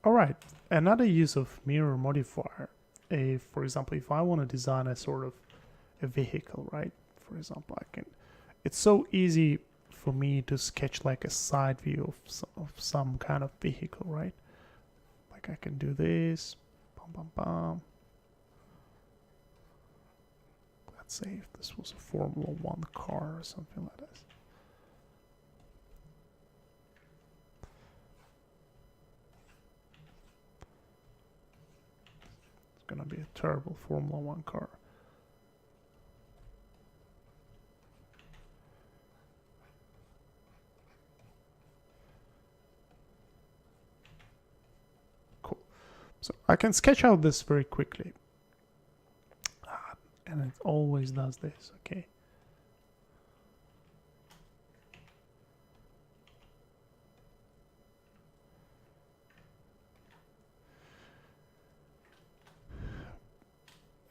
All right, another use of mirror modifier. For example, if I want to design a sort of a vehicle, right? For example, I can. It's so easy for me to sketch like a side view of some kind of vehicle, right? Like I can do this. Bum, bum, bum. Let's say if this was a Formula One car or something like this. It's gonna be a terrible Formula One car. Cool. So I can sketch out this very quickly. And it always does this, okay?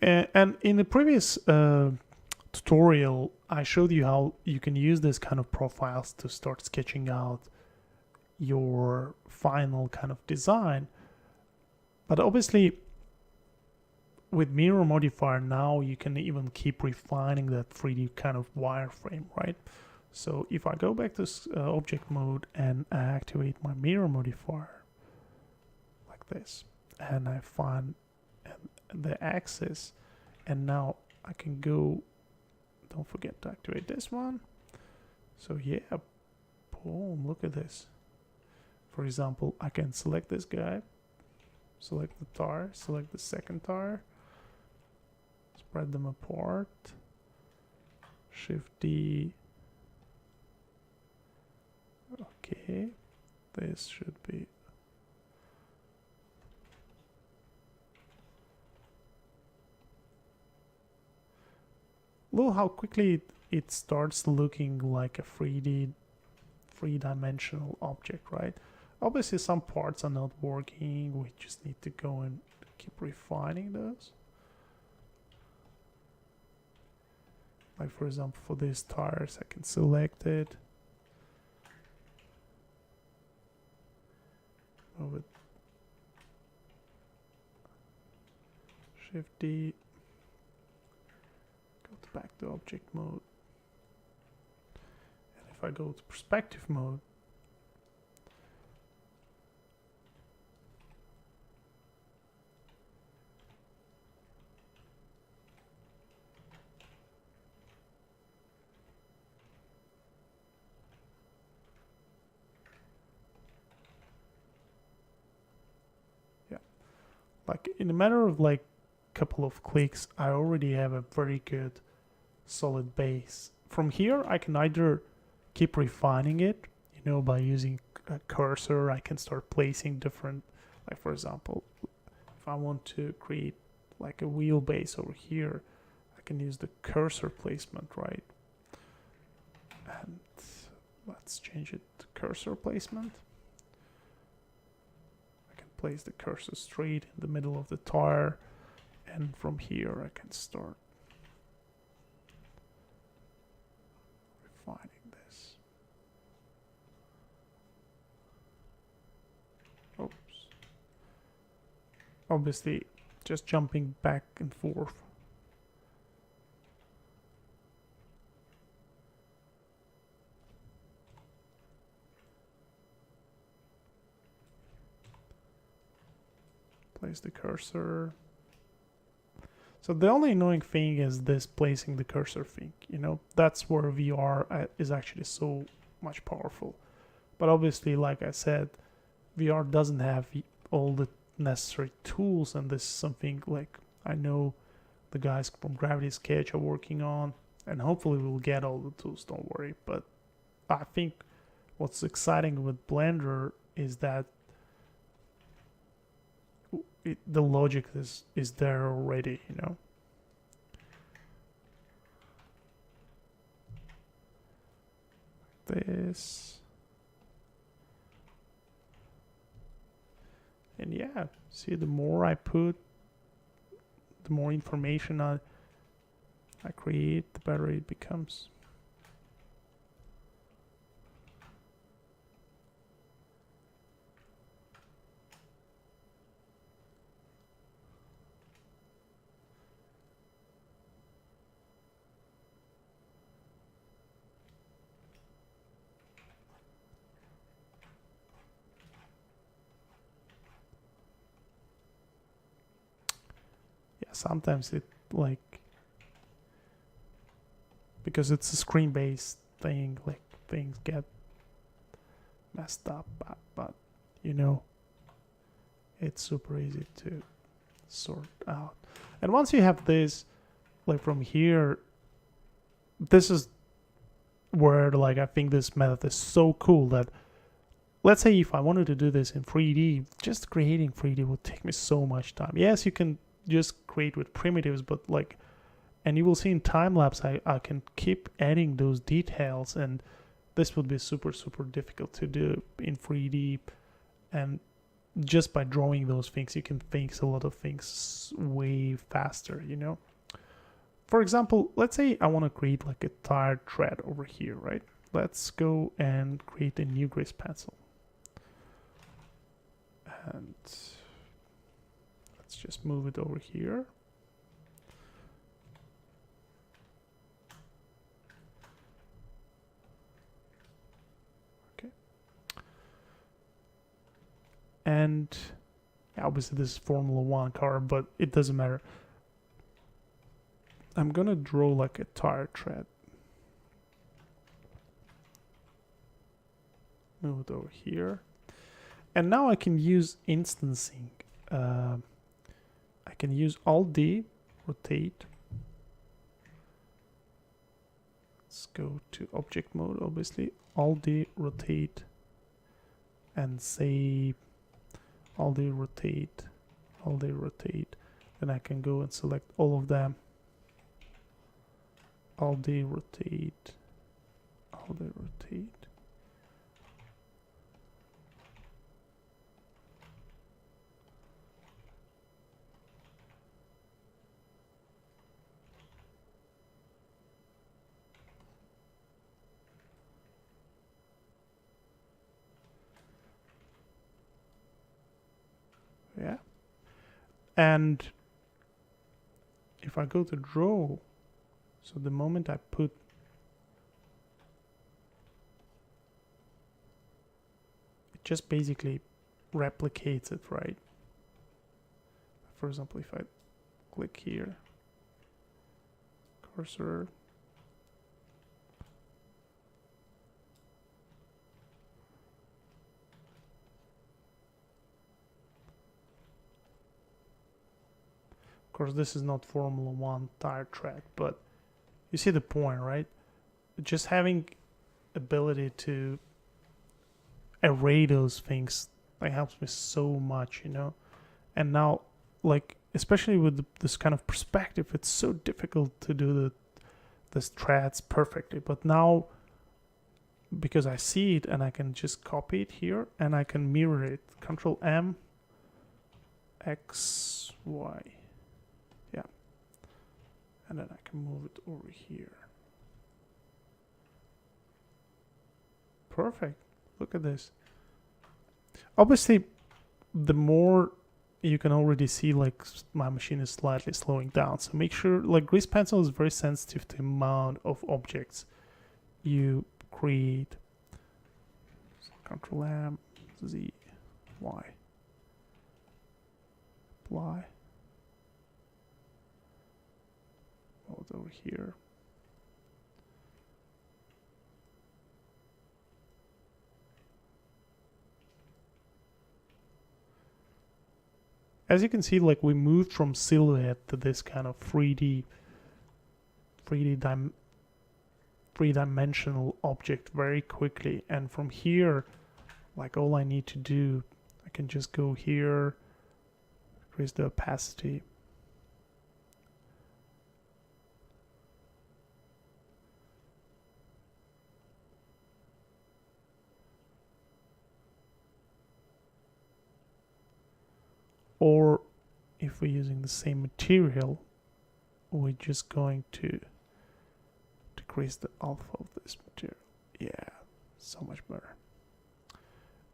And in the previous tutorial, I showed you how you can use this kind of profiles to start sketching out your final kind of design. But obviously, with mirror modifier now, you can even keep refining that 3D kind of wireframe, right? So if I go back to object mode and I activate my mirror modifier like this, and I find the axis, and now I can go, don't forget to activate this one. So yeah, boom, look at this. For example, I can select this guy, select the tire, select the second tire, spread them apart, Shift D. Okay, this should be look how quickly it starts looking like a 3D, three-dimensional object, right? Obviously some parts are not working, we just need to go and keep refining those. Like for example, for these tires, I can select it, move it, Shift D, go back to object mode, and if I go to perspective mode, like in a matter of like a couple of clicks, I already have a very good solid base. From here, I can either keep refining it, you know, by using a cursor. I can start placing different, like for example, if I want to create like a wheelbase over here, I can use the cursor placement, right? And let's change it to cursor placement. Place the cursor straight in the middle of the tire, and from here I can start refining this. Oops. Obviously, just jumping back and forth. Place the cursor. So the only annoying thing is this placing the cursor thing, you know, that's where VR is actually so much powerful. But obviously, like I said, VR doesn't have all the necessary tools, and this is something like I know the guys from Gravity Sketch are working on, and hopefully we'll get all the tools, don't worry. But I think what's exciting with Blender is that the logic is there already, you know. This, and yeah, see, the more I put, the more information I create, the better it becomes. Yeah, sometimes it like, because it's a screen-based thing, like things get messed up, but you know, it's super easy to sort out. And once you have this, like from here, this is where like I think this method is so cool that, let's say if I wanted to do this in 3D, just creating 3D would take me so much time. Yes, you can just create with primitives, but like, and you will see in time lapse, I can keep adding those details, and this would be super difficult to do in 3D. And just by drawing those things, you can fix a lot of things way faster, you know. For example, let's say I want to create like a tire tread over here, right? Let's go and create a new grease pencil. And let's just move it over here. Okay. And obviously this is Formula 1 car, but it doesn't matter. I'm gonna draw like a tire tread. Move it over here. And now I can use instancing. I can use Alt-D, rotate. Let's go to object mode, obviously. Alt-D, rotate. And say Alt-D, rotate. Alt-D, rotate. Then I can go and select all of them. Alt-D, rotate. Alt-D, rotate. Yeah. And if I go to draw, so the moment I put it, just basically replicates it, right? For example, if I click here, cursor, of course this is not Formula 1 tire track, but you see the point, right? Just having ability to array those things, like, helps me so much, you know. And now, like, especially with this kind of perspective, it's so difficult to do the threads perfectly. But now, because I see it and I can just copy it here and I can mirror it. Control M, X, Y. Yeah. And then I can move it over here. Perfect. Look at this. Obviously, the more you can already see, like, my machine is slightly slowing down. So make sure, like, Grease Pencil is very sensitive to the amount of objects you create. So Control M, Z, Y. Apply. Move it over here. As you can see, like, we moved from silhouette to this kind of 3D-dimensional object very quickly. And from here, like, all I need to do, I can just go here, increase the opacity. Or if we're using the same material, we're just going to decrease the alpha of this material. Yeah, so much better.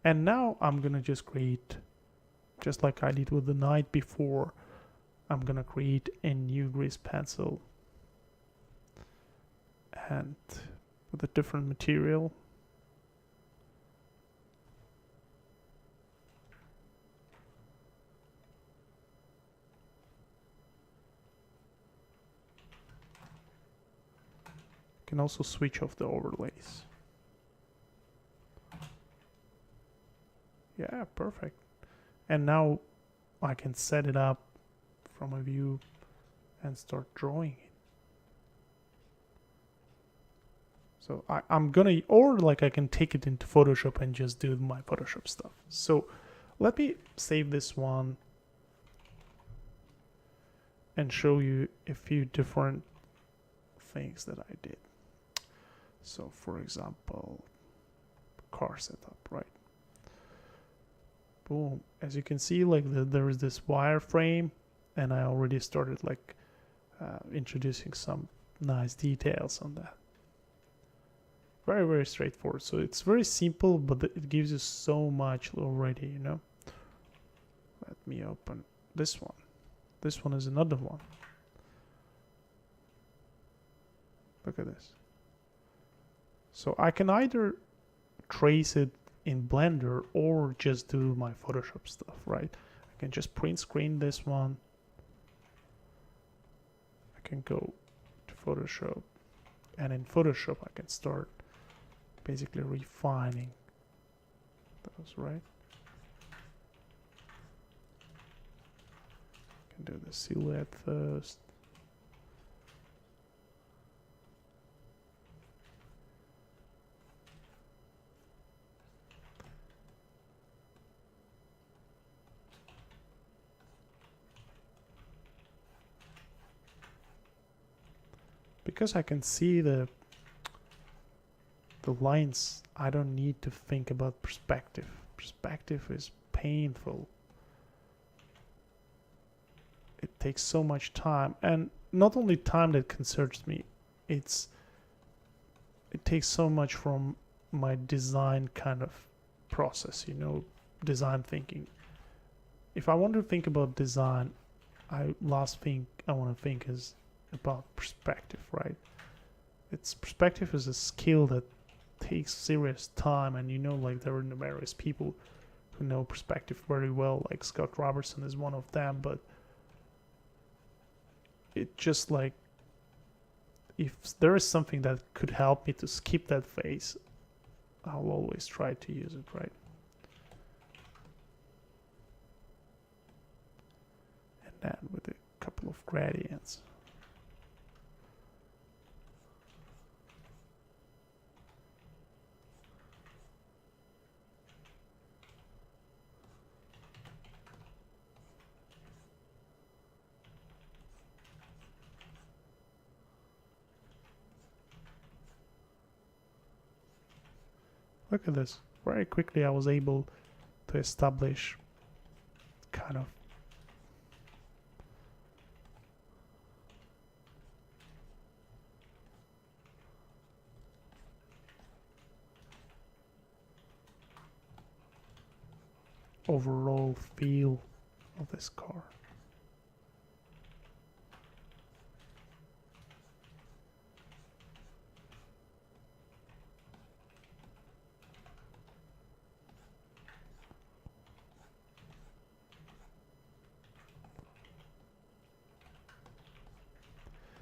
And now I'm gonna just create, just like I did with the night before, I'm gonna create a new grease pencil and with a different material. can also switch off the overlays. Yeah, perfect. And now I can set it up from a view and start drawing it. So I'm gonna, or like I can take it into Photoshop and just do my Photoshop stuff. So let me save this one and show you a few different things that I did. So for example, car setup, right? Boom. As you can see, like there is this wireframe, and I already started like introducing some nice details on that. Very, very straightforward. So it's very simple, but it gives you so much already, you know. Let me open this one. This one is another one. Look at this. So I can either trace it in Blender or just do my Photoshop stuff, right? I can just print screen this one. I can go to Photoshop, and in Photoshop I can start basically refining those, right? I can do the silhouette first. Because I can see the lines, I don't need to think about perspective. Perspective is painful. It takes so much time, and not only time that concerns me, it takes so much from my design kind of process, you know, design thinking. If I want to think about design, last thing I want to think is about perspective, right? Perspective is a skill that takes serious time, and you know, like there are numerous people who know perspective very well, like Scott Robertson is one of them, but it just like, if there is something that could help me to skip that phase, I'll always try to use it, right? And then with a couple of gradients. Look at this. Very quickly I was able to establish kind of overall feel of this car.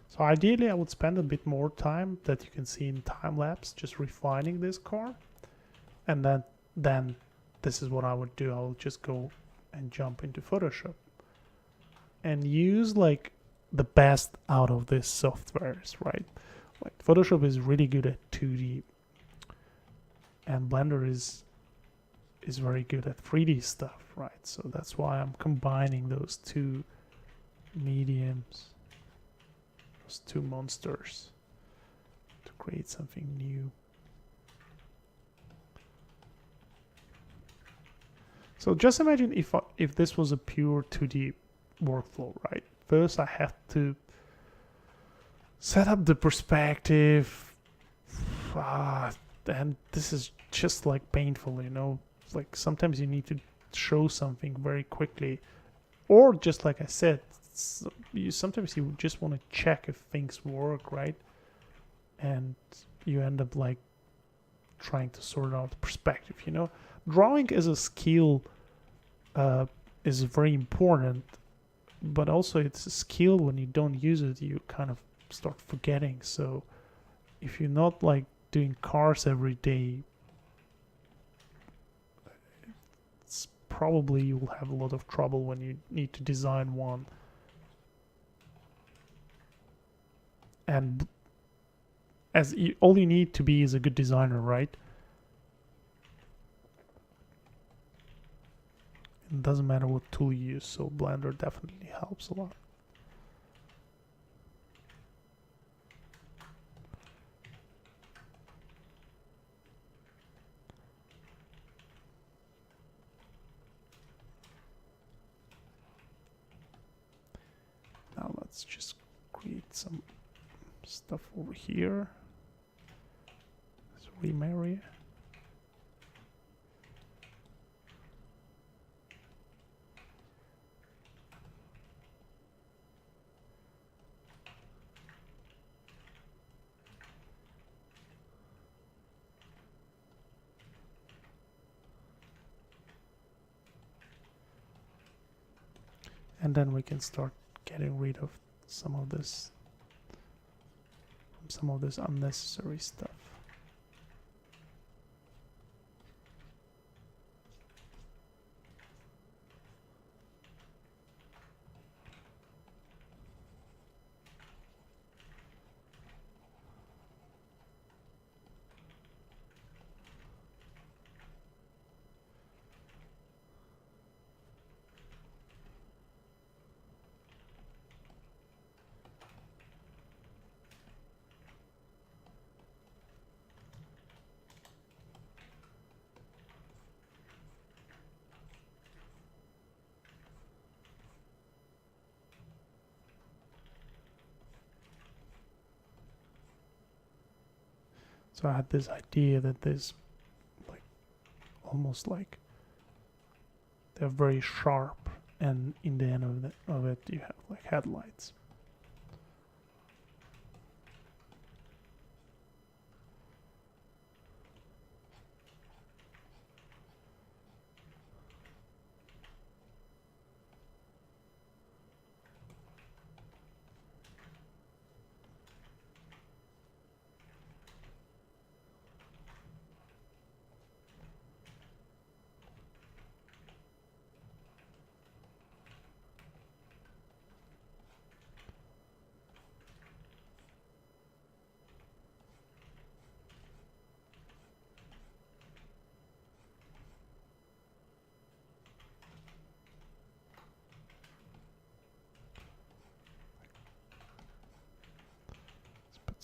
So ideally I would spend a bit more time, that you can see in time lapse, just refining this car, and then this is what I would do. I will just go and jump into Photoshop and use like the best out of these softwares, right? Like Photoshop is really good at 2D, and Blender is very good at 3D stuff, right? So that's why I'm combining those two mediums, those two monsters, to create something new. So just imagine if this was a pure 2D workflow, right? First I have to set up the perspective, and this is just like painful, you know? Like sometimes you need to show something very quickly, or just like I said, sometimes you just want to check if things work, right? And you end up like trying to sort out perspective, you know? Drawing as a skill is very important, but also it's a skill when you don't use it, you kind of start forgetting. So if you're not like doing cars every day, it's probably you will have a lot of trouble when you need to design one. And all you need to be is a good designer, right? It doesn't matter what tool you use, so Blender definitely helps a lot. Now let's just create some stuff over here. Let's remarry. And then we can start getting rid of some of this unnecessary stuff. So I had this idea that there's like almost like they're very sharp, and in the end of it you have like headlights.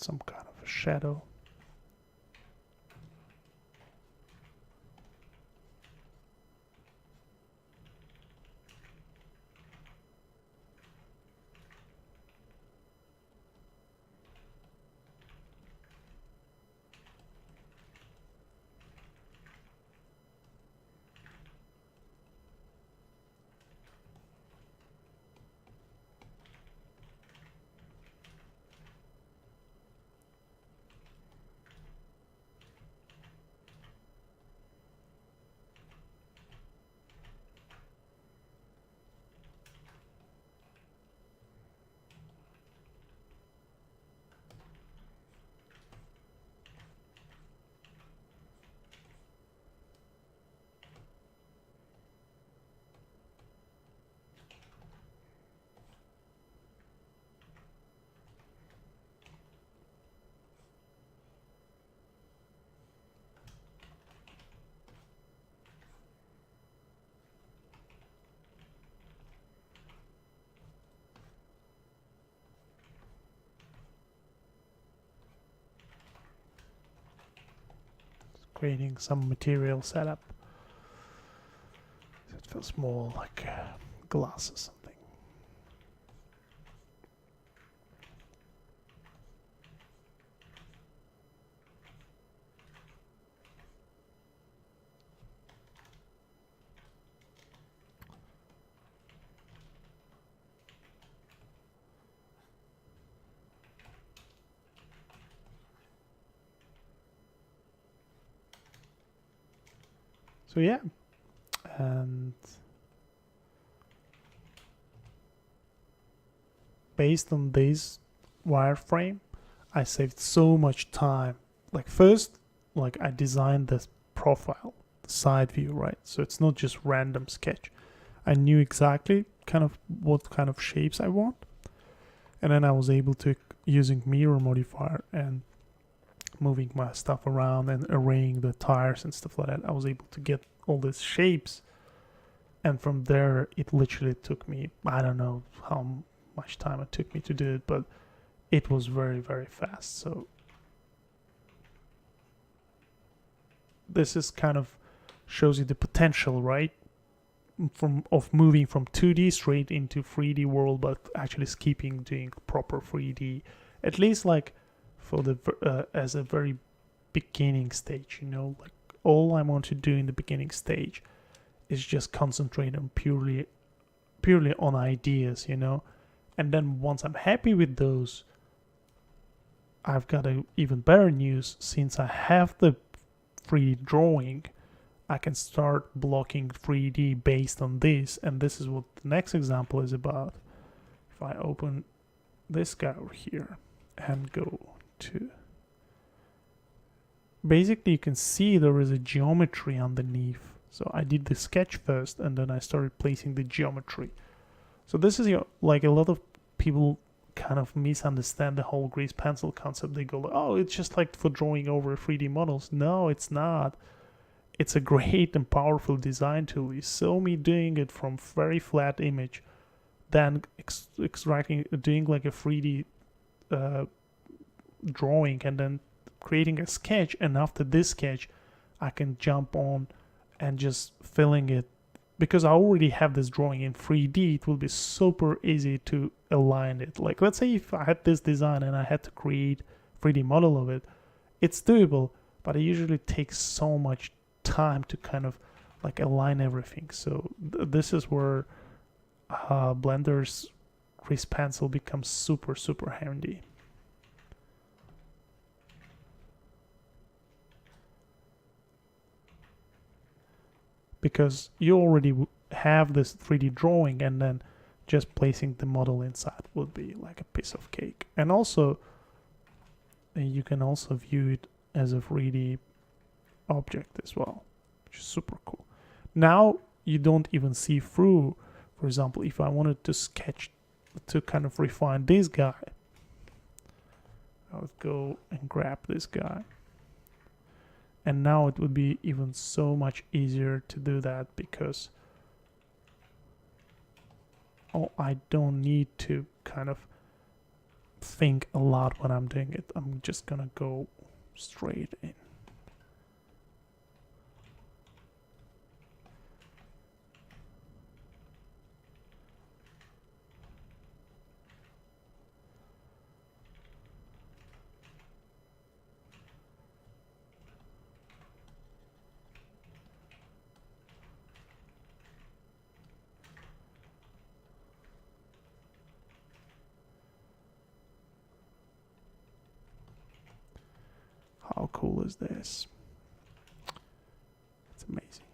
Some kind of a shadow. Creating some material setup. It feels more like glass or something. So yeah, and based on this wireframe, I saved so much time. Like first, like I designed this profile, the side view, right? So it's not just random sketch. I knew exactly kind of what kind of shapes I want. And then I was able to, using mirror modifier and moving my stuff around and arraying the tires and stuff like that, I was able to get all these shapes. And from there, it literally took me, I don't know how much time it took me to do it, but it was very, very fast. So this is kind of shows you the potential, right? Of moving from 2D straight into 3D world, but actually skipping doing proper 3D, at least like for the as a very beginning stage, like all I want to do in the beginning stage is just concentrate on purely on ideas, and then once I'm happy with those, I've got a even better news. Since I have the 3D drawing, I can start blocking 3D based on this, and this is what the next example is about. If I open this guy over here and go to, basically you can see there is a geometry underneath. So I did the sketch first, and then I started placing the geometry. So this is like a lot of people kind of misunderstand the whole grease pencil concept. They go, oh, it's just like for drawing over 3D models. No, it's not. It's a great and powerful design tool. You saw me doing it from very flat image, then extracting, doing like a 3D drawing, and then creating a sketch. And after this sketch, I can jump on and just filling it. Because I already have this drawing in 3D, it will be super easy to align it. Like, let's say if I had this design and I had to create 3D model of it, it's doable, but it usually takes so much time to kind of like align everything. So this is where Blender's grease pencil becomes super, super handy. Because you already have this 3D drawing, and then just placing the model inside would be like a piece of cake. And also, you can also view it as a 3D object as well, which is super cool. Now you don't even see through. For example, if I wanted to sketch to kind of refine this guy, I would go and grab this guy. And now it would be even so much easier to do that, because I don't need to kind of think a lot when I'm doing it. I'm just gonna go straight in. How cool is this? It's amazing.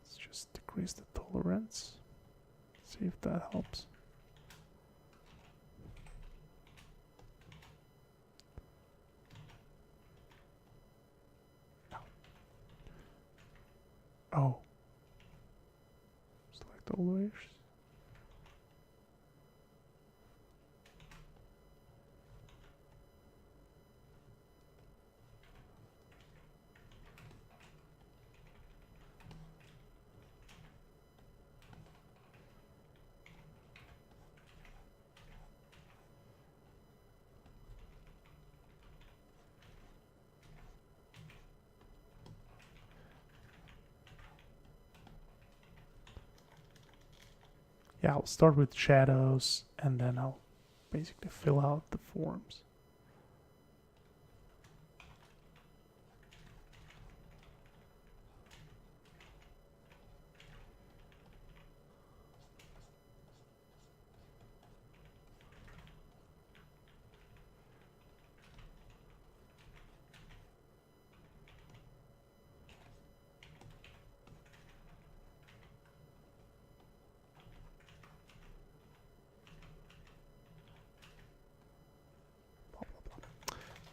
Let's just decrease the tolerance. See if that helps. Oh. Select all layers. Yeah, I'll start with shadows, and then I'll basically fill out the forms.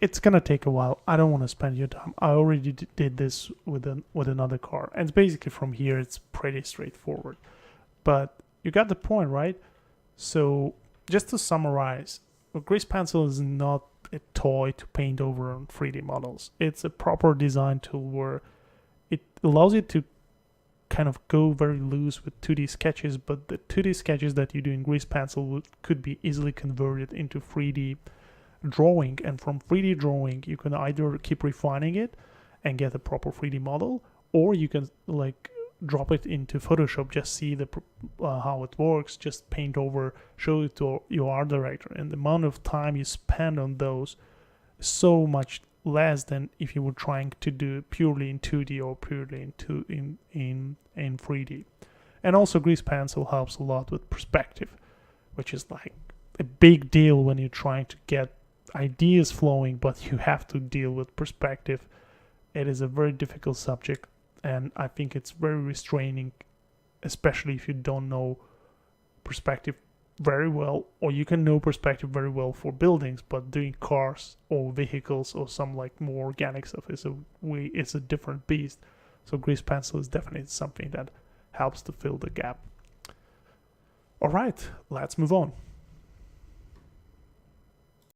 it's gonna take a while. I don't want to spend your time. I already did this with another car, and it's basically from here it's pretty straightforward. But you got the point, right? So just to summarize, a grease pencil is not a toy to paint over on 3D models. It's a proper design tool where it allows you to kind of go very loose with 2D sketches, but the 2D sketches that you do in grease pencil could be easily converted into 3D drawing, and from 3D drawing you can either keep refining it and get a proper 3D model, or you can like drop it into Photoshop, just see the how it works, just paint over, show it to your art director, and the amount of time you spend on those is so much less than if you were trying to do it purely in 2D or purely in 3D. And also grease pencil helps a lot with perspective, which is like a big deal when you're trying to get ideas flowing, but you have to deal with perspective. It is a very difficult subject, and I think it's very restraining, especially if you don't know perspective very well, or you can know perspective very well for buildings, but doing cars or vehicles or some like more organic stuff it's a different beast. So grease pencil is definitely something that helps to fill the gap. All right, let's move on.